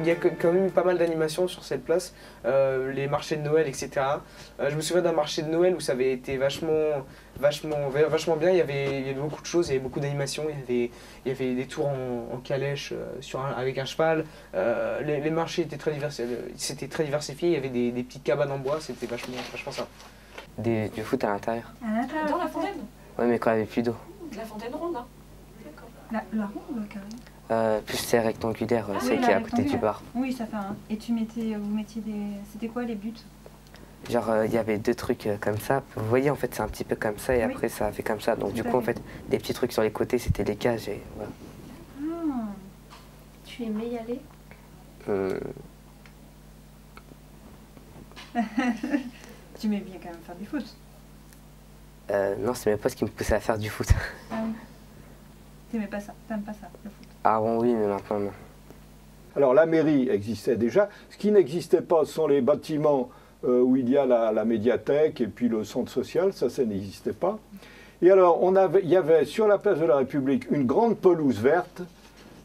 y a quand même eu pas mal d'animations sur cette place, les marchés de Noël, etc. Je me souviens d'un marché de Noël où ça avait été vachement bien, il y avait beaucoup de choses, il y avait beaucoup d'animations, il y avait des tours en calèche avec un cheval, les marchés étaient c'était très diversifié, il y avait des petites cabanes en bois, c'était vachement ça. Du foot à l'intérieur. À l'intérieur. Dans la fontaine? Ouais, mais quand il n'y avait plus d'eau. La fontaine ronde, hein? D'accord. La ronde, carrément. Plus c'est rectangulaire, Ah c'est oui, qui est la à côté du rectangulaire. bar. Oui, ça fait un. Et vous mettiez des. C'était quoi les buts? Genre, il y avait deux trucs comme ça. Vous voyez, en fait, c'est un petit peu comme ça et Oui. après, ça a fait comme ça. Donc, du Tout à coup, en fait. fait, des petits trucs sur les côtés, c'était les cages et voilà. Ah. Tu aimais y aller? Tu aimais bien quand même faire du foot. Non, c'est mes potes qui me poussaient à faire du foot. Ah oui. T'aimais pas ça? T'aimes pas ça, le foot? Ah bon, oui, mais maintenant, non. Alors la mairie existait déjà. Ce qui n'existait pas, ce sont les bâtiments où il y a la médiathèque et puis le centre social, ça n'existait pas. Et alors il y avait sur la place de la République une grande pelouse verte,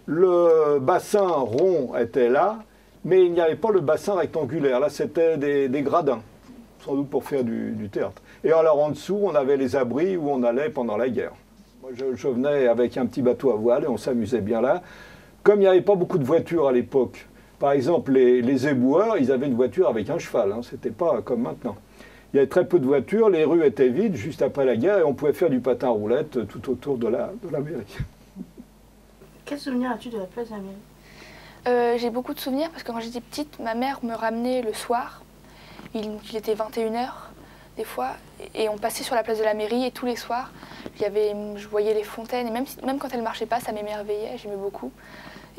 le bassin rond était là, mais il n'y avait pas le bassin rectangulaire, là c'était des gradins, sans doute pour faire du théâtre. Et alors en dessous, on avait les abris où on allait pendant la guerre. Moi je venais avec un petit bateau à voile et on s'amusait bien là. Comme il n'y avait pas beaucoup de voitures à l'époque, par exemple les éboueurs, ils avaient une voiture avec un cheval, hein, c'était pas comme maintenant. Il y avait très peu de voitures, les rues étaient vides juste après la guerre et on pouvait faire du patin à roulette tout autour de la mairie. Quel souvenir as-tu de la place de la mairie? J'ai beaucoup de souvenirs parce que quand j'étais petite, ma mère me ramenait le soir. Il était 21h des fois et on passait sur la place de la mairie et tous les soirs, je voyais les fontaines et même quand elles ne marchaient pas, ça m'émerveillait, j'aimais beaucoup.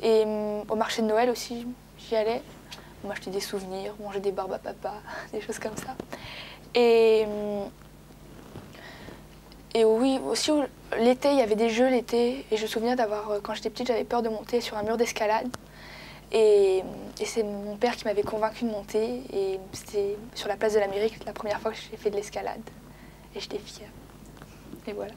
Et au marché de Noël aussi, j'y allais. On m'achetait des souvenirs, manger des barbes à papa, des choses comme ça. Et oui, aussi l'été, il y avait des jeux l'été. Et je me souviens quand j'étais petite, j'avais peur de monter sur un mur d'escalade. Et c'est mon père qui m'avait convaincue de monter. Et c'était sur la place de l'Amérique la première fois que j'ai fait de l'escalade. Et j'étais fière. Et voilà.